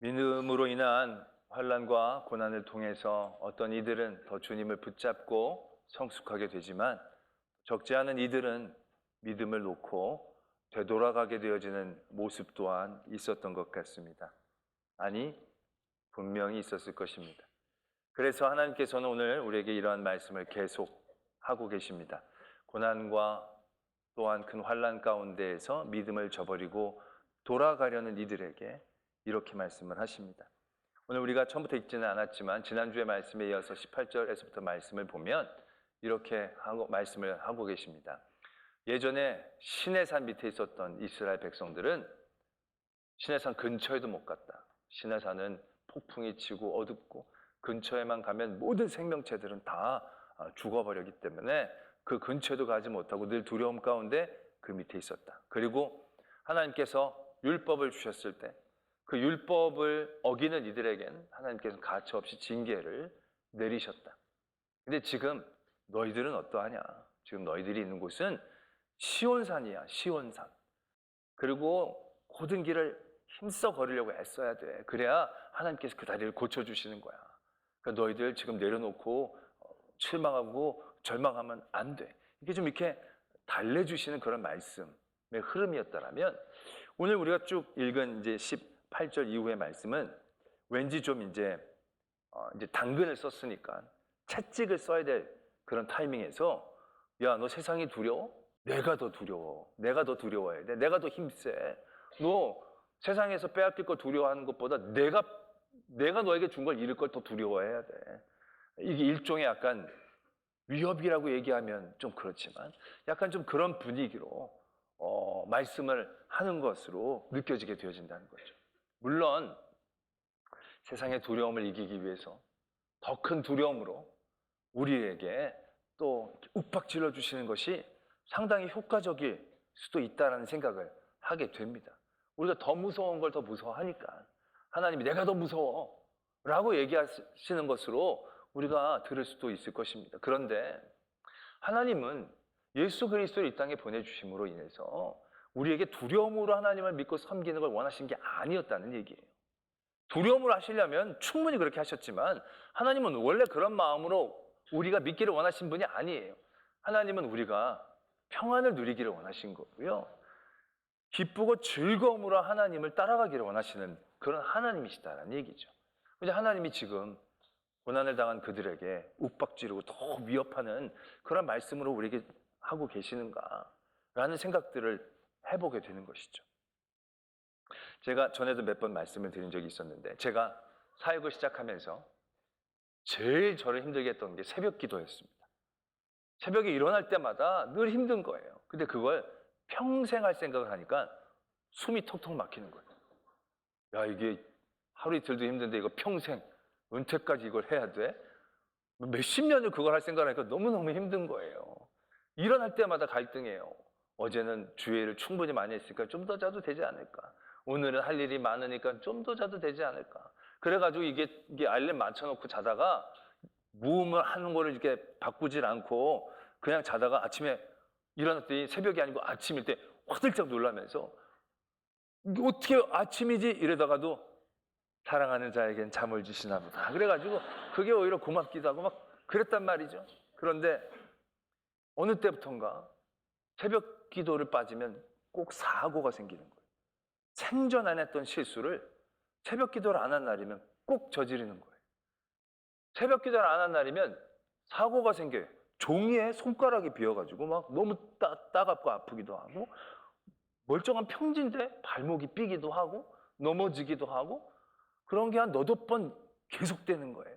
믿음으로 인한 환난과 고난을 통해서 어떤 이들은 더 주님을 붙잡고 성숙하게 되지만 적지 않은 이들은 믿음을 놓고 되돌아가게 되어지는 모습 또한 있었던 것 같습니다. 아니, 분명히 있었을 것입니다. 그래서 하나님께서는 오늘 우리에게 이러한 말씀을 계속 하고 계십니다. 고난과 또한 큰 환난 가운데에서 믿음을 저버리고 돌아가려는 이들에게 이렇게 말씀을 하십니다. 오늘 우리가 처음부터 읽지는 않았지만 지난주의 말씀에 이어서 18절에서부터 말씀을 보면 이렇게 말씀을 하고 계십니다. 예전에 시내산 밑에 있었던 이스라엘 백성들은 시내산 근처에도 못 갔다. 시내산은 폭풍이 치고 어둡고 근처에만 가면 모든 생명체들은 다 죽어버렸기 때문에 그 근처에도 가지 못하고 늘 두려움 가운데 그 밑에 있었다. 그리고 하나님께서 율법을 주셨을 때 그 율법을 어기는 이들에겐 하나님께서 가차없이 징계를 내리셨다. 근데 지금 너희들은 어떠하냐? 지금 너희들이 있는 곳은 시온산이야, 시온산. 그리고 모든 길을 힘써 걸으려고 애써야 돼. 그래야 하나님께서 그 다리를 고쳐주시는 거야. 그러니까 너희들 지금 내려놓고 실망하고 절망하면 안 돼. 이게 좀 이렇게 달래주시는 그런 말씀의 흐름이었다라면 오늘 우리가 쭉 읽은 이제 18절 이후의 말씀은 왠지 좀 이제 당근을 썼으니까 채찍을 써야 될 그런 타이밍에서 야, 너 세상이 두려워? 내가 더 두려워. 내가 더 두려워야 돼. 내가 더 힘세. 너 세상에서 빼앗길 거 두려워하는 것보다 내가 너에게 준 걸 잃을 걸 더 두려워해야 돼. 이게 일종의 약간 위협이라고 얘기하면 좀 그렇지만 약간 좀 그런 분위기로 말씀을 하는 것으로 느껴지게 되어진다는 거죠. 물론 세상의 두려움을 이기기 위해서 더 큰 두려움으로 우리에게 또 윽박질러 주시는 것이 상당히 효과적일 수도 있다는 생각을 하게 됩니다. 우리가 더 무서운 걸 더 무서워하니까 하나님이 내가 더 무서워 라고 얘기하시는 것으로 우리가 들을 수도 있을 것입니다. 그런데 하나님은 예수 그리스도를 이 땅에 보내주심으로 인해서 우리에게 두려움으로 하나님을 믿고 섬기는 걸 원하신 게 아니었다는 얘기예요. 두려움으로 하시려면 충분히 그렇게 하셨지만 하나님은 원래 그런 마음으로 우리가 믿기를 원하신 분이 아니에요. 하나님은 우리가 평안을 누리기를 원하신 거고요. 기쁘고 즐거움으로 하나님을 따라가기를 원하시는 그런 하나님이시다라는 얘기죠. 근데 하나님이 지금 고난을 당한 그들에게 윽박지르고 더 위협하는 그런 말씀으로 우리에게 하고 계시는가라는 생각들을 해보게 되는 것이죠. 제가 전에도 몇 번 말씀을 드린 적이 있었는데 제가 사역을 시작하면서 제일 저를 힘들게 했던 게 새벽 기도였습니다. 새벽에 일어날 때마다 늘 힘든 거예요. 근데 그걸 평생 할 생각을 하니까 숨이 턱턱 막히는 거예요. 야, 이게 하루 이틀도 힘든데 이거 평생 은퇴까지 이걸 해야 돼? 몇십 년을 그걸 할 생각을 하니까 너무너무 힘든 거예요. 일어날 때마다 갈등해요. 어제는 주일을 충분히 많이 했으니까 좀 더 자도 되지 않을까? 오늘은 할 일이 많으니까 좀 더 자도 되지 않을까? 그래가지고 이게 알람 맞춰놓고 자다가 무음을 하는 거를 이렇게 바꾸질 않고 그냥 자다가 아침에 일어났더니 새벽이 아니고 아침일 때 화들짝 놀라면서 이게 어떻게 아침이지? 이러다가도 사랑하는 자에겐 잠을 주시나 보다. 그래가지고 그게 오히려 고맙기도 하고 막 그랬단 말이죠. 그런데 어느 때부턴가 새벽 기도를 빠지면 꼭 사고가 생기는 거예요. 생전 안 했던 실수를 새벽 기도를 안 한 날이면 꼭 저지르는 거예요. 새벽 기도를 안 한 날이면 사고가 생겨요. 종이에 손가락이 비어가지고 막 너무 따갑고 아프기도 하고 멀쩡한 평지인데 발목이 삐기도 하고 넘어지기도 하고 그런 게 한 너댓 번 계속되는 거예요.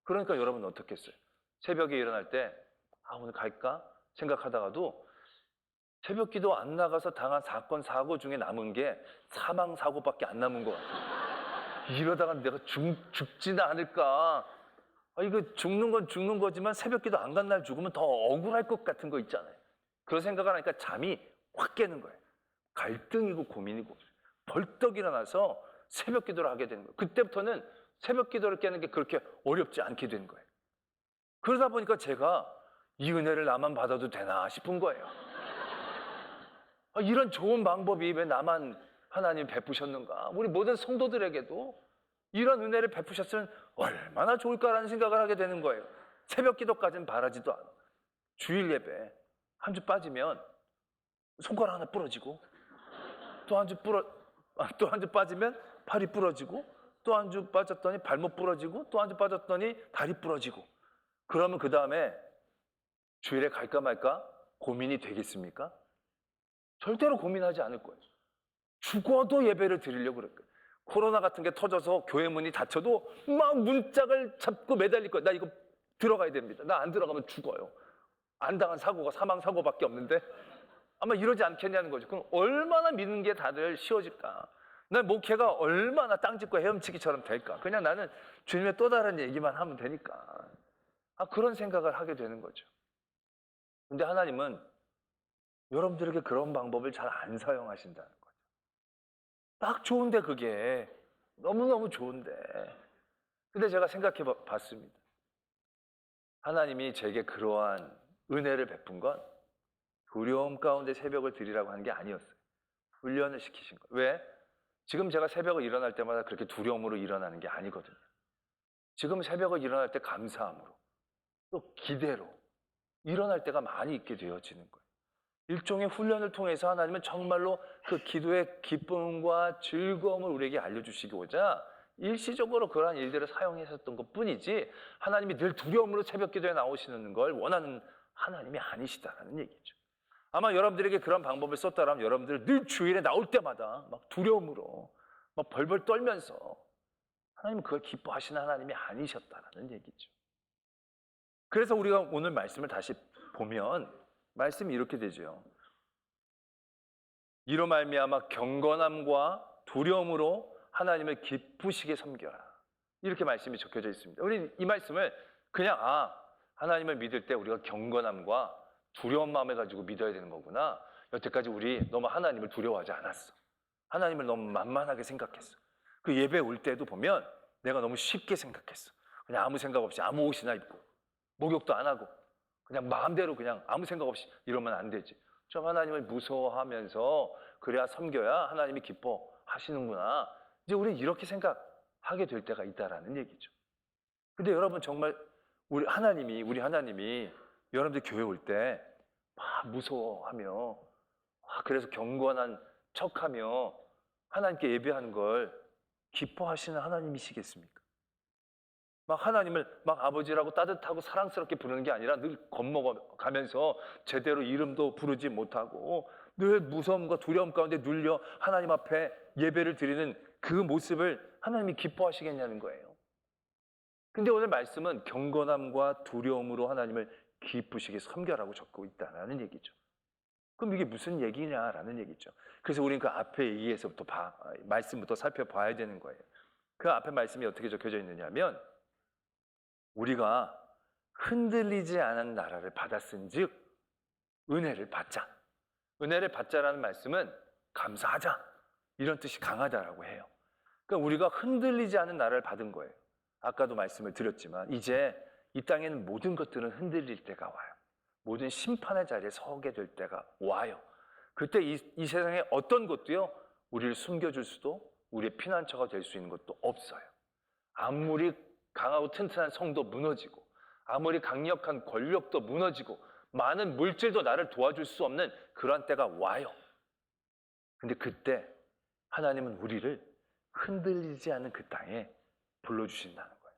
그러니까 여러분 어떻겠어요? 새벽에 일어날 때 오늘 갈까 생각하다가도 새벽 기도 안 나가서 당한 사건 사고 중에 남은 게 사망 사고밖에 안 남은 것 같아요. 이러다가 내가 죽지는 않을까. 이거 죽는 건 죽는 거지만 새벽 기도 안 간 날 죽으면 더 억울할 것 같은 거 있잖아요. 그런 생각을 하니까 잠이 확 깨는 거예요. 갈등이고 고민이고 벌떡 일어나서 새벽 기도를 하게 되는 거예요. 그때부터는 새벽 기도를 깨는 게 그렇게 어렵지 않게 된 거예요. 그러다 보니까 제가 이 은혜를 나만 받아도 되나 싶은 거예요. 이런 좋은 방법이 왜 나만 하나님 베푸셨는가? 우리 모든 성도들에게도 이런 은혜를 베푸셨으면 얼마나 좋을까라는 생각을 하게 되는 거예요. 새벽 기도까지는 바라지도 않아. 주일 예배 한 주 빠지면 손가락 하나 부러지고 또 한 주 빠지면 팔이 부러지고 또 한 주 빠졌더니 발목 부러지고 또 한 주 빠졌더니 다리 부러지고 그러면 그 다음에 주일에 갈까 말까 고민이 되겠습니까? 절대로 고민하지 않을 거예요. 죽어도 예배를 드리려고 그럴 거예요. 코로나 같은 게 터져서 교회 문이 닫혀도 막 문짝을 잡고 매달릴 거예요. 나 이거 들어가야 됩니다. 나 안 들어가면 죽어요. 안 당한 사고가 사망 사고밖에 없는데 아마 이러지 않겠냐는 거죠. 그럼 얼마나 믿는 게 다들 쉬워질까? 난 목회가 얼마나 땅짓고 헤엄치기처럼 될까? 그냥 나는 주님의 또 다른 얘기만 하면 되니까. 그런 생각을 하게 되는 거죠. 근데 하나님은 여러분들에게 그런 방법을 잘 안 사용하신다는 거죠. 딱 좋은데 그게 너무너무 좋은데. 근데 제가 생각해 봤습니다. 하나님이 제게 그러한 은혜를 베푼 건 두려움 가운데 새벽을 드리라고 하는 게 아니었어요. 훈련을 시키신 거예요. 왜? 지금 제가 새벽을 일어날 때마다 그렇게 두려움으로 일어나는 게 아니거든요. 지금 새벽을 일어날 때 감사함으로 또 기대로 일어날 때가 많이 있게 되어지는 거예요. 일종의 훈련을 통해서 하나님은 정말로 그 기도의 기쁨과 즐거움을 우리에게 알려주시고자 일시적으로 그러한 일들을 사용하셨던 것뿐이지 하나님이 늘 두려움으로 새벽 기도에 나오시는 걸 원하는 하나님이 아니시다라는 얘기죠. 아마 여러분들에게 그런 방법을 썼다라면 여러분들 늘 주일에 나올 때마다 막 두려움으로 막 벌벌 떨면서 하나님은 그걸 기뻐하시는 하나님이 아니셨다라는 얘기죠. 그래서 우리가 오늘 말씀을 다시 보면 말씀이 이렇게 되죠. 이로 말미암아 경건함과 두려움으로 하나님을 기쁘시게 섬겨라. 이렇게 말씀이 적혀져 있습니다. 우리 이 말씀을 그냥 하나님을 믿을 때 우리가 경건함과 두려운 마음을 가지고 믿어야 되는 거구나. 여태까지 우리 너무 하나님을 두려워하지 않았어. 하나님을 너무 만만하게 생각했어. 그 예배 올 때도 보면 내가 너무 쉽게 생각했어. 그냥 아무 생각 없이 아무 옷이나 입고 목욕도 안 하고 그냥 마음대로 그냥 아무 생각 없이 이러면 안 되지. 좀 하나님을 무서워하면서 그래야 섬겨야 하나님이 기뻐하시는구나. 이제 우리 이렇게 생각하게 될 때가 있다라는 얘기죠. 근데 여러분 정말 우리 하나님이 여러분들 교회 올 때 막 무서워하며 그래서 경건한 척하며 하나님께 예배하는 걸 기뻐하시는 하나님이시겠습니까? 막 하나님을 막 아버지라고 따뜻하고 사랑스럽게 부르는 게 아니라 늘 겁먹어가면서 제대로 이름도 부르지 못하고 늘 무서움과 두려움 가운데 눌려 하나님 앞에 예배를 드리는 그 모습을 하나님이 기뻐하시겠냐는 거예요. 근데 오늘 말씀은 경건함과 두려움으로 하나님을 기쁘시게 섬겨라고 적고 있다는 얘기죠. 그럼 이게 무슨 얘기냐라는 얘기죠. 그래서 우리는 그 앞에 얘기에서부터 말씀부터 살펴봐야 되는 거예요. 그 앞에 말씀이 어떻게 적혀져 있느냐면 우리가 흔들리지 않은 나라를 받았은즉 은혜를 받자. 은혜를 받자라는 말씀은 감사하자 이런 뜻이 강하다라고 해요. 그러니까 우리가 흔들리지 않은 나라를 받은 거예요. 아까도 말씀을 드렸지만 이제 이 땅에는 모든 것들은 흔들릴 때가 와요. 모든 심판의 자리에 서게 될 때가 와요. 그때 이 세상에 어떤 것도요 우리를 숨겨줄 수도 우리의 피난처가 될 수 있는 것도 없어요. 아무리 강하고 튼튼한 성도 무너지고 아무리 강력한 권력도 무너지고 많은 물질도 나를 도와줄 수 없는 그런 때가 와요. 근데 그때 하나님은 우리를 흔들리지 않는 그 땅에 불러주신다는 거예요.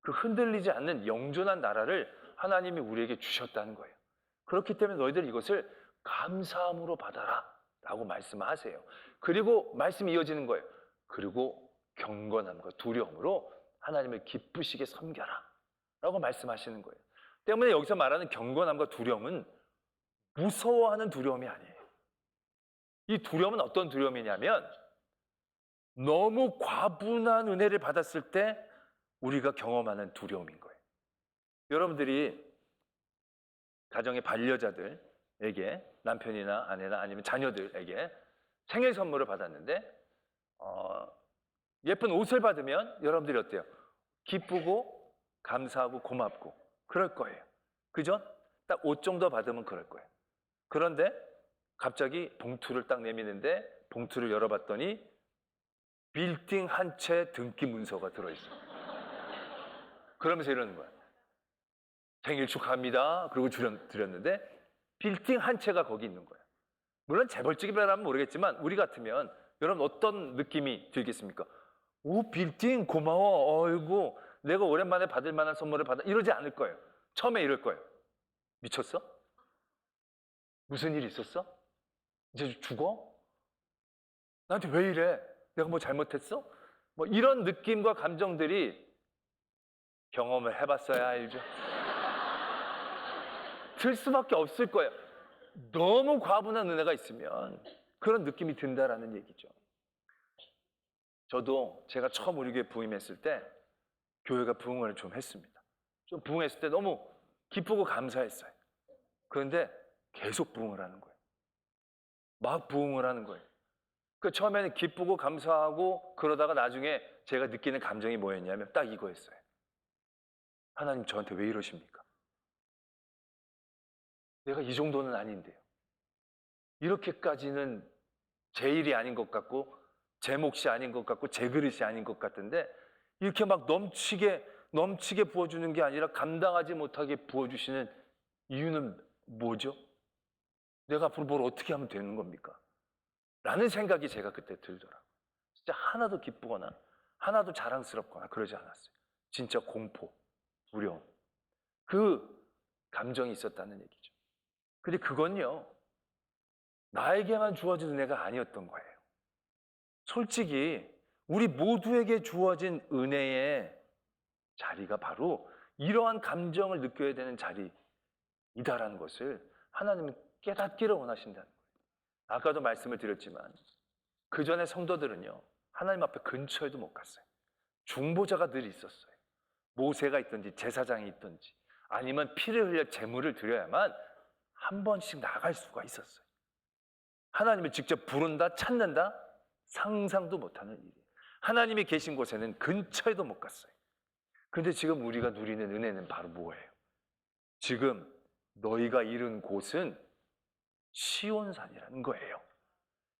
그 흔들리지 않는 영존한 나라를 하나님이 우리에게 주셨다는 거예요. 그렇기 때문에 너희들 이것을 감사함으로 받아라 라고 말씀하세요. 그리고 말씀이 이어지는 거예요. 그리고 경건함과 두려움으로 하나님을 기쁘시게 섬겨라 라고 말씀하시는 거예요. 때문에 여기서 말하는 경건함과 두려움은 무서워하는 두려움이 아니에요. 이 두려움은 어떤 두려움이냐면 너무 과분한 은혜를 받았을 때 우리가 경험하는 두려움인 거예요. 여러분들이 가정의 반려자들에게 남편이나 아내나 아니면 자녀들에게 생일 선물을 받았는데 예쁜 옷을 받으면 여러분들이 어때요? 기쁘고 감사하고 고맙고 그럴 거예요. 그죠? 딱 옷 정도 받으면 그럴 거예요. 그런데 갑자기 봉투를 딱 내미는데 봉투를 열어봤더니 빌딩 한 채 등기 문서가 들어있어. 그러면서 이러는 거야. 생일 축하합니다. 그리고 드렸는데 빌딩 한 채가 거기 있는 거야. 물론 재벌집이라면 모르겠지만 우리 같으면 여러분 어떤 느낌이 들겠습니까? 오, 빌딩 고마워. 어이구, 내가 오랜만에 받을 만한 선물을 받아. 이러지 않을 거예요. 처음에 이럴 거예요. 미쳤어? 무슨 일 있었어? 이제 죽어? 나한테 왜 이래? 내가 뭐 잘못했어? 뭐 이런 느낌과 감정들이 경험을 해봤어야 알죠. 들 수밖에 없을 거예요. 너무 과분한 은혜가 있으면 그런 느낌이 든다라는 얘기죠. 저도 제가 처음 우리 교회 부임했을 때 교회가 부흥을 좀 했습니다. 좀 부흥했을 때 너무 기쁘고 감사했어요. 그런데 계속 부흥을 하는 거예요. 막 부흥을 하는 거예요. 그 처음에는 기쁘고 감사하고 그러다가 나중에 제가 느끼는 감정이 뭐였냐면 딱 이거였어요. 하나님 저한테 왜 이러십니까? 내가 이 정도는 아닌데요. 이렇게까지는 제 일이 아닌 것 같고 제 몫이 아닌 것 같고 제 그릇이 아닌 것 같은데 이렇게 막 넘치게 부어주는 게 아니라 감당하지 못하게 부어주시는 이유는 뭐죠? 내가 앞으로 뭘 어떻게 하면 되는 겁니까? 라는 생각이 제가 그때 들더라고요. 진짜 하나도 기쁘거나 하나도 자랑스럽거나 그러지 않았어요. 진짜 공포, 두려움, 그 감정이 있었다는 얘기죠. 근데 그건요, 나에게만 주어진 은혜가 아니었던 거예요. 솔직히 우리 모두에게 주어진 은혜의 자리가 바로 이러한 감정을 느껴야 되는 자리이다라는 것을 하나님은 깨닫기를 원하신다는 거예요. 아까도 말씀을 드렸지만 그 전에 성도들은요, 하나님 앞에 근처에도 못 갔어요. 중보자가 늘 있었어요. 모세가 있든지 제사장이 있든지 아니면 피를 흘려 제물을 드려야만 한 번씩 나갈 수가 있었어요. 하나님을 직접 부른다, 찾는다? 상상도 못하는 일이에요. 하나님이 계신 곳에는 근처에도 못 갔어요. 그런데 지금 우리가 누리는 은혜는 바로 뭐예요? 지금 너희가 이른 곳은 시온산이라는 거예요.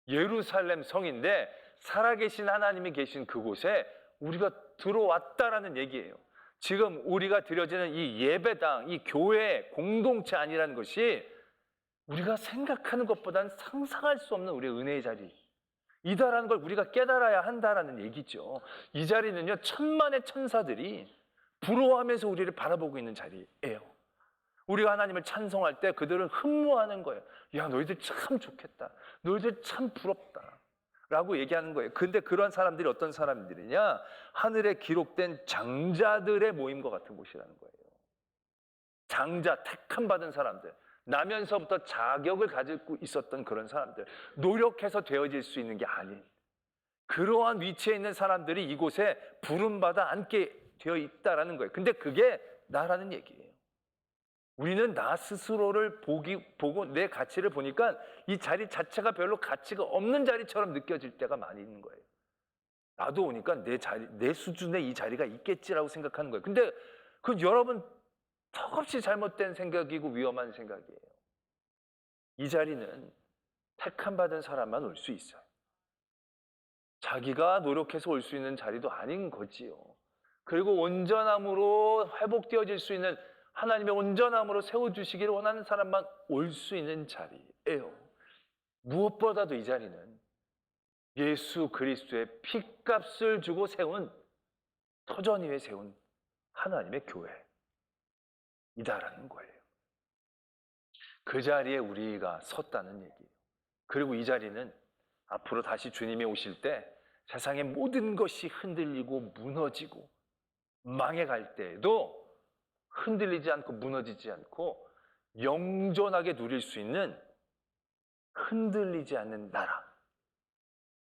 예루살렘 성인데 살아계신 하나님이 계신 그곳에 우리가 들어왔다라는 얘기예요. 지금 우리가 드려지는 이 예배당, 이 교회 공동체 아니라는 것이 우리가 생각하는 것보다는 상상할 수 없는 우리의 은혜의 자리이다라는 걸 우리가 깨달아야 한다라는 얘기죠. 이 자리는요, 천만의 천사들이 부러워하면서 우리를 바라보고 있는 자리예요. 우리가 하나님을 찬송할 때 그들은 흠모하는 거예요. 야, 너희들 참 좋겠다. 너희들 참 부럽다. 라고 얘기하는 거예요. 근데 그런 사람들이 어떤 사람들이냐? 하늘에 기록된 장자들의 모임과 같은 곳이라는 거예요. 장자, 택함 받은 사람들. 나면서부터 자격을 가지고 있었던 그런 사람들. 노력해서 되어질 수 있는 게 아닌 그러한 위치에 있는 사람들이 이곳에 부름받아 앉게 되어 있다라는 거예요. 근데 그게 나라는 얘기예요. 우리는 나 스스로를 보고 내 가치를 보니까 이 자리 자체가 별로 가치가 없는 자리처럼 느껴질 때가 많이 있는 거예요. 나도 오니까 내 수준에 이 자리가 있겠지라고 생각하는 거예요. 근데 그건 여러분 턱없이 잘못된 생각이고 위험한 생각이에요. 이 자리는 택함 받은 사람만 올 수 있어요. 자기가 노력해서 올 수 있는 자리도 아닌 거지요. 그리고 온전함으로 회복되어질 수 있는 하나님의 온전함으로 세워주시기를 원하는 사람만 올 수 있는 자리예요. 무엇보다도 이 자리는 예수 그리스도의 핏값을 주고 세운 터전 위에 세운 하나님의 교회이다라는 거예요. 그 자리에 우리가 섰다는 얘기예요. 그리고 이 자리는 앞으로 다시 주님이 오실 때 세상의 모든 것이 흔들리고 무너지고 망해갈 때에도 흔들리지 않고 무너지지 않고 영존하게 누릴 수 있는 흔들리지 않는 나라.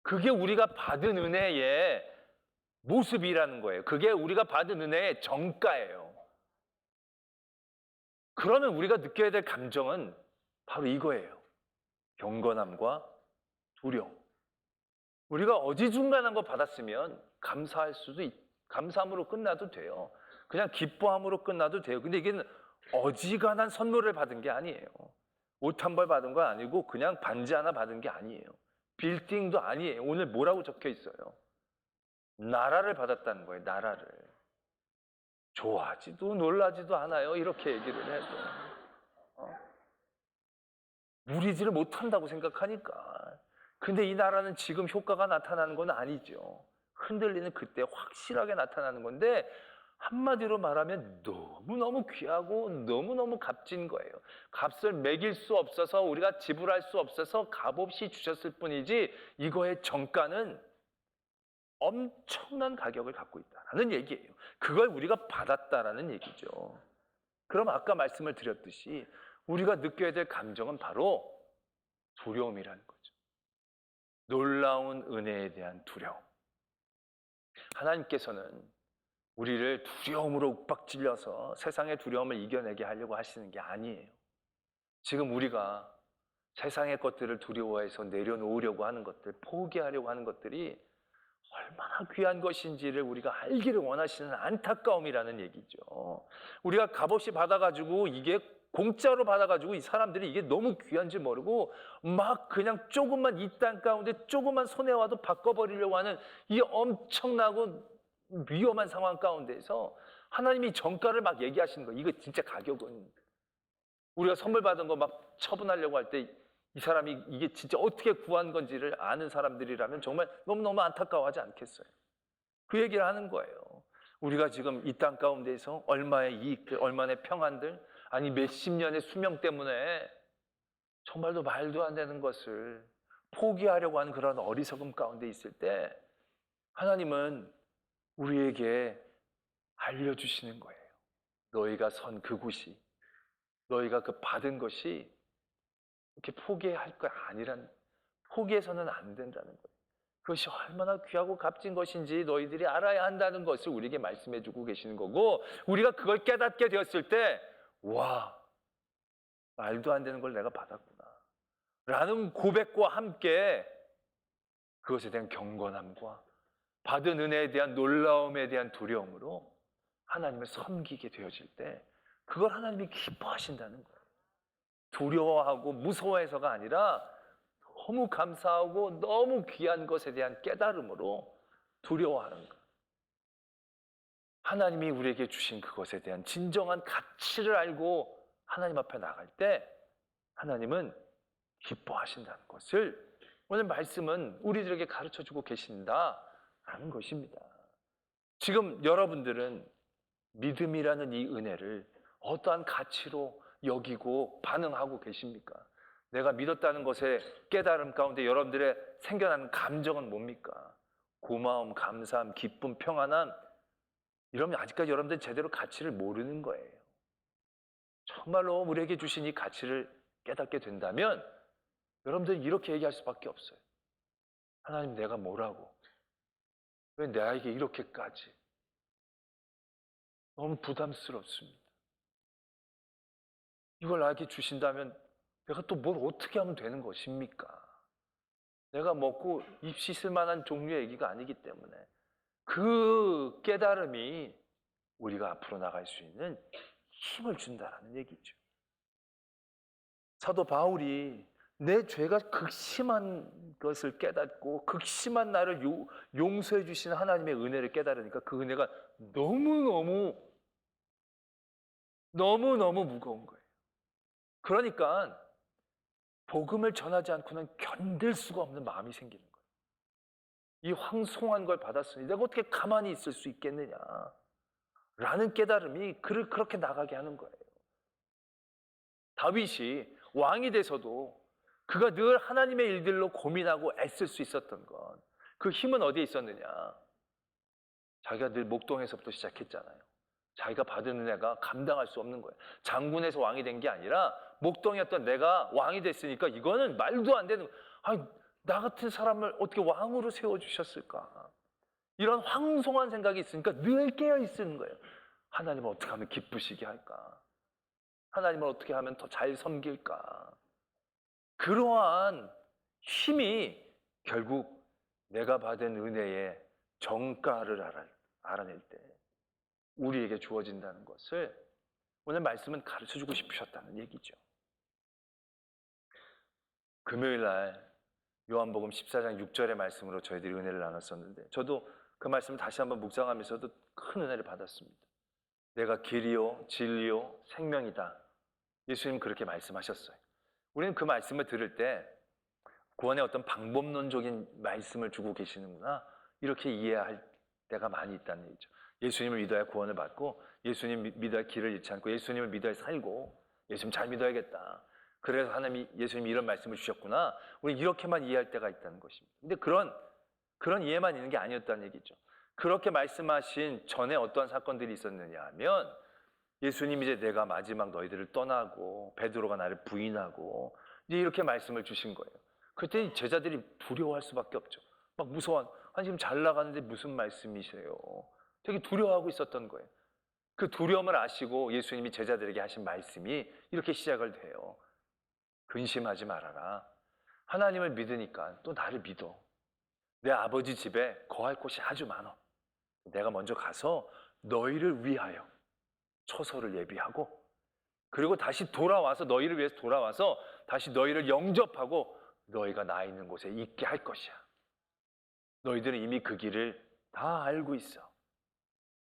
그게 우리가 받은 은혜의 모습이라는 거예요. 그게 우리가 받은 은혜의 정가예요. 그러면 우리가 느껴야 될 감정은 바로 이거예요. 경건함과 두려움. 우리가 어지중간한 거 받았으면 감사함으로 끝나도 돼요. 그냥 기뻐함으로 끝나도 돼요. 근데 이게 어지간한 선물을 받은 게 아니에요. 옷 한 벌 받은 거 아니고 그냥 반지 하나 받은 게 아니에요. 빌딩도 아니에요. 오늘 뭐라고 적혀 있어요? 나라를 받았다는 거예요. 나라를. 좋아하지도 놀라지도 않아요. 이렇게 얘기를 해도. 누리지를 못한다고 생각하니까. 근데 이 나라는 지금 효과가 나타나는 건 아니죠. 흔들리는 그때 확실하게 나타나는 건데, 한마디로 말하면 너무너무 귀하고 너무너무 값진 거예요. 값을 매길 수 없어서, 우리가 지불할 수 없어서 값없이 주셨을 뿐이지, 이거의 정가는 엄청난 가격을 갖고 있다는 얘기예요. 그걸 우리가 받았다라는 얘기죠. 그럼 아까 말씀을 드렸듯이 우리가 느껴야 될 감정은 바로 두려움이라는 거죠. 놀라운 은혜에 대한 두려움. 하나님께서는 우리를 두려움으로 윽박질려서 세상의 두려움을 이겨내게 하려고 하시는 게 아니에요. 지금 우리가 세상의 것들을 두려워해서 내려놓으려고 하는 것들, 포기하려고 하는 것들이 얼마나 귀한 것인지를 우리가 알기를 원하시는 안타까움이라는 얘기죠. 우리가 값없이 받아가지고 이게 공짜로 받아가지고 이 사람들이 이게 너무 귀한지 모르고 막 그냥 조금만 이 땅 가운데 조금만 손에 와도 바꿔버리려고 하는 이 엄청나고 위험한 상황 가운데서 하나님이 정가를 막 얘기하시는 거예요. 이거 진짜 가격은 우리가 선물 받은 거 막 처분하려고 할 때 이 사람이 이게 진짜 어떻게 구한 건지를 아는 사람들이라면 정말 너무너무 안타까워하지 않겠어요? 그 얘기를 하는 거예요. 우리가 지금 이 땅 가운데서 얼마의 이익들, 얼마의 평안들, 아니 몇십 년의 수명 때문에 정말로 말도 안 되는 것을 포기하려고 하는 그런 어리석음 가운데 있을 때 하나님은 우리에게 알려주시는 거예요. 너희가 선 그곳이, 너희가 그 받은 것이 이렇게 포기할 거 아니란, 포기해서는 안 된다는 거예요. 그것이 얼마나 귀하고 값진 것인지 너희들이 알아야 한다는 것을 우리에게 말씀해 주고 계시는 거고, 우리가 그걸 깨닫게 되었을 때 와, 말도 안 되는 걸 내가 받았구나 라는 고백과 함께 그것에 대한 경건함과 받은 은혜에 대한 놀라움에 대한 두려움으로 하나님을 섬기게 되어질 때 그걸 하나님이 기뻐하신다는 거예요. 두려워하고 무서워해서가 아니라 너무 감사하고 너무 귀한 것에 대한 깨달음으로 두려워하는 것. 하나님이 우리에게 주신 그것에 대한 진정한 가치를 알고 하나님 앞에 나갈 때 하나님은 기뻐하신다는 것을 오늘 말씀은 우리들에게 가르쳐주고 계신다라는 것입니다. 지금 여러분들은 믿음이라는 이 은혜를 어떠한 가치로 여기고 반응하고 계십니까? 내가 믿었다는 것에 깨달음 가운데 여러분들의 생겨나는 감정은 뭡니까? 고마움, 감사함, 기쁨, 평안함, 이러면 아직까지 여러분들은 제대로 가치를 모르는 거예요. 정말로 우리에게 주신 이 가치를 깨닫게 된다면 여러분들은 이렇게 얘기할 수밖에 없어요. 하나님, 내가 뭐라고? 왜 나에게 이렇게까지? 너무 부담스럽습니다. 이걸 나에게 주신다면 내가 또 뭘 어떻게 하면 되는 것입니까? 내가 먹고 입 씻을 만한 종류의 얘기가 아니기 때문에 그 깨달음이 우리가 앞으로 나갈 수 있는 힘을 준다라는 얘기죠. 사도 바울이 내 죄가 극심한 것을 깨닫고 극심한 나를 용서해 주시는 하나님의 은혜를 깨달으니까 그 은혜가 너무너무 무거운 거예요. 그러니까 복음을 전하지 않고는 견딜 수가 없는 마음이 생기는 거예요. 이 황송한 걸 받았으니 내가 어떻게 가만히 있을 수 있겠느냐 라는 깨달음이 그를 그렇게 나가게 하는 거예요. 다윗이 왕이 돼서도 그가 늘 하나님의 일들로 고민하고 애쓸 수 있었던 건 그 힘은 어디에 있었느냐? 자기가 늘 목동에서부터 시작했잖아요. 자기가 받은 은혜가 감당할 수 없는 거예요. 장군에서 왕이 된 게 아니라 목동이었던 내가 왕이 됐으니까 이거는 말도 안 되는 거예요. 아니, 나 같은 사람을 어떻게 왕으로 세워주셨을까? 이런 황송한 생각이 있으니까 늘 깨어있는 거예요. 하나님을 어떻게 하면 기쁘시게 할까? 하나님을 어떻게 하면 더 잘 섬길까? 그러한 힘이 결국 내가 받은 은혜의 정가를 알아낼 때 우리에게 주어진다는 것을 오늘 말씀은 가르쳐주고 싶으셨다는 얘기죠. 금요일 날 요한복음 14장 6절의 말씀으로 저희들이 은혜를 나눴었는데 저도 그 말씀을 다시 한번 묵상하면서도 큰 은혜를 받았습니다. 내가 길이요 진리요 생명이다. 예수님 그렇게 말씀하셨어요. 우리는 그 말씀을 들을 때 구원의 어떤 방법론적인 말씀을 주고 계시는구나 이렇게 이해할 때가 많이 있다는 얘기죠. 예수님을 믿어야 구원을 받고 예수님 믿어야 길을 잃지 않고 예수님을 믿어야 살고 예수님 잘 믿어야겠다. 그래서 하나님이 예수님이 이런 말씀을 주셨구나. 우리 이렇게만 이해할 때가 있다는 것입니다. 근데 그런 이해만 있는 게 아니었다는 얘기죠. 그렇게 말씀하신 전에 어떠한 사건들이 있었느냐 하면 예수님이 이제 내가 마지막 너희들을 떠나고 베드로가 나를 부인하고 이제 이렇게 말씀을 주신 거예요. 그때 제자들이 두려워할 수밖에 없죠. 막 무서워. 아니 지금 잘 나가는데 무슨 말씀이세요? 되게 두려워하고 있었던 거예요. 그 두려움을 아시고 예수님이 제자들에게 하신 말씀이 이렇게 시작을 돼요. 근심하지 말아라. 하나님을 믿으니까 또 나를 믿어. 내 아버지 집에 거할 곳이 아주 많아. 내가 먼저 가서 너희를 위하여 처소를 예비하고 그리고 다시 돌아와서 너희를 위해서 돌아와서 다시 너희를 영접하고 너희가 나 있는 곳에 있게 할 것이야. 너희들은 이미 그 길을 다 알고 있어.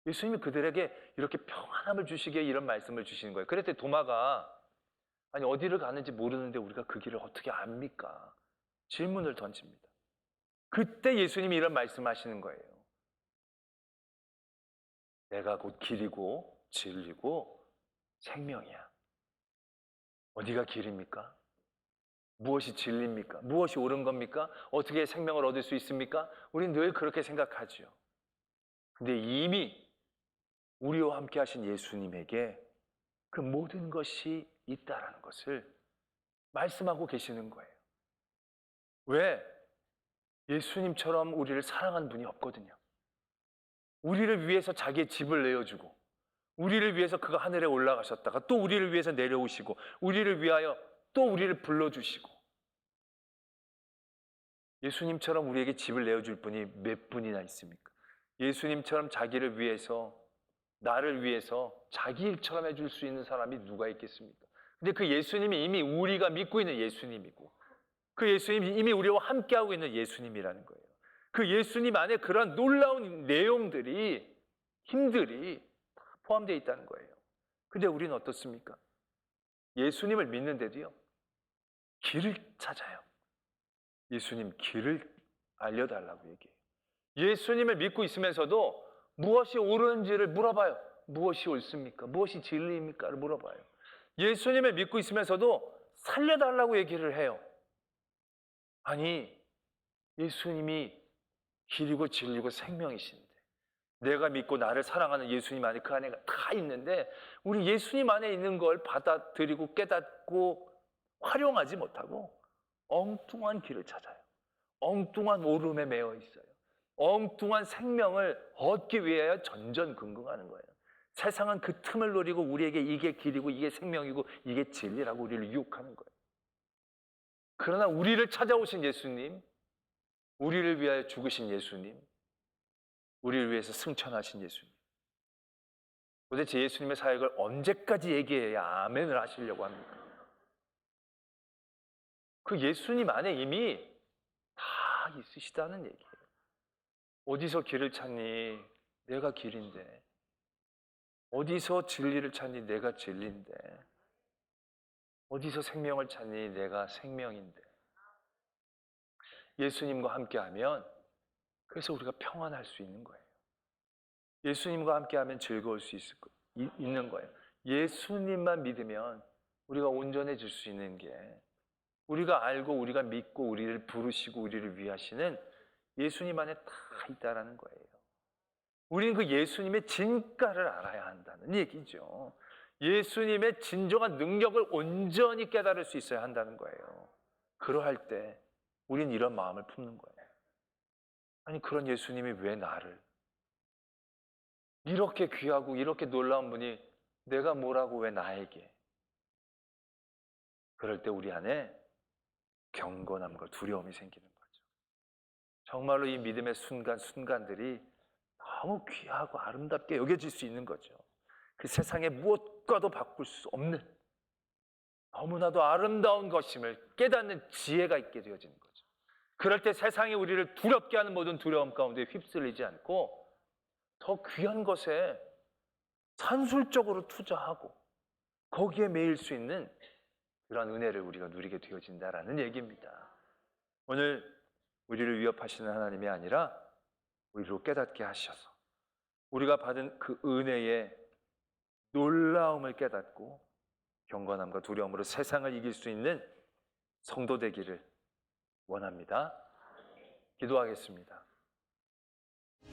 예수님이 그들에게 이렇게 평안함을 주시기에 이런 말씀을 주시는 거예요. 그랬더니 도마가 아니 어디를 가는지 모르는데 우리가 그 길을 어떻게 압니까? 질문을 던집니다. 그때 예수님이 이런 말씀하시는 거예요. 내가 곧 길이고 진리고 생명이야. 어디가 길입니까? 무엇이 진리입니까? 무엇이 옳은 겁니까? 어떻게 생명을 얻을 수 있습니까? 우리는 늘 그렇게 생각하죠. 근데 이미 우리와 함께 하신 예수님에게 그 모든 것이 있다라는 것을 말씀하고 계시는 거예요. 왜? 예수님처럼 우리를 사랑한 분이 없거든요. 우리를 위해서 자기의 집을 내어주고 우리를 위해서 그가 하늘에 올라가셨다가 또 우리를 위해서 내려오시고 우리를 위하여 또 우리를 불러주시고 예수님처럼 우리에게 집을 내어줄 분이 몇 분이나 있습니까? 예수님처럼 자기를 위해서 나를 위해서 자기 일처럼 해줄 수 있는 사람이 누가 있겠습니까? 근데 그 예수님이 이미 우리가 믿고 있는 예수님이고 그 예수님이 이미 우리와 함께하고 있는 예수님이라는 거예요. 그 예수님 안에 그런 놀라운 내용들이 힘들이 다 포함되어 있다는 거예요. 근데 우리는 어떻습니까? 예수님을 믿는데도요 길을 찾아요. 예수님 길을 알려달라고 얘기해요. 예수님을 믿고 있으면서도 무엇이 옳은지를 물어봐요. 무엇이 옳습니까? 무엇이 진리입니까?를 물어봐요. 예수님을 믿고 있으면서도 살려달라고 얘기를 해요. 아니 예수님이 길이고 진리고 생명이신데 내가 믿고 나를 사랑하는 예수님 안에 그 안에 다 있는데 우리 예수님 안에 있는 걸 받아들이고 깨닫고 활용하지 못하고 엉뚱한 길을 찾아요. 엉뚱한 오름에 매여 있어요. 엉뚱한 생명을 얻기 위하여 전전긍긍하는 거예요. 세상은 그 틈을 노리고 우리에게 이게 길이고 이게 생명이고 이게 진리라고 우리를 유혹하는 거예요. 그러나 우리를 찾아오신 예수님, 우리를 위하여 죽으신 예수님, 우리를 위해서 승천하신 예수님. 도대체 예수님의 사역을 언제까지 얘기해야 아멘을 하시려고 합니까? 그 예수님 안에 이미 다 있으시다는 얘기예요. 어디서 길을 찾니? 내가 길인데. 어디서 진리를 찾니? 내가 진리인데. 어디서 생명을 찾니? 내가 생명인데. 예수님과 함께하면 그래서 우리가 평안할 수 있는 거예요. 예수님과 함께하면 즐거울 수 있는 거예요. 예수님만 믿으면 우리가 온전해질 수 있는 게 우리가 알고 우리가 믿고 우리를 부르시고 우리를 위하시는 예수님 안에 다 있다라는 거예요. 우리는 그 예수님의 진가를 알아야 한다는 얘기죠. 예수님의 진정한 능력을 온전히 깨달을 수 있어야 한다는 거예요. 그러할 때 우린 이런 마음을 품는 거예요. 아니 그런 예수님이 왜 나를 이렇게 귀하고 이렇게 놀라운 분이 내가 뭐라고 왜 나에게 그럴 때 우리 안에 경건함과 두려움이 생기는 거죠. 정말로 이 믿음의 순간들이 너무 귀하고 아름답게 여겨질 수 있는 거죠. 그 세상의 무엇과도 바꿀 수 없는 너무나도 아름다운 것임을 깨닫는 지혜가 있게 되어지는 거죠. 그럴 때 세상이 우리를 두렵게 하는 모든 두려움 가운데 휩쓸리지 않고 더 귀한 것에 산술적으로 투자하고 거기에 매일 수 있는 그런 은혜를 우리가 누리게 되어진다라는 얘기입니다. 오늘 우리를 위협하시는 하나님이 아니라 우리로 깨닫게 하셔서 우리가 받은 그 은혜의 놀라움을 깨닫고 경건함과 두려움으로 세상을 이길 수 있는 성도 되기를 원합니다. 기도하겠습니다.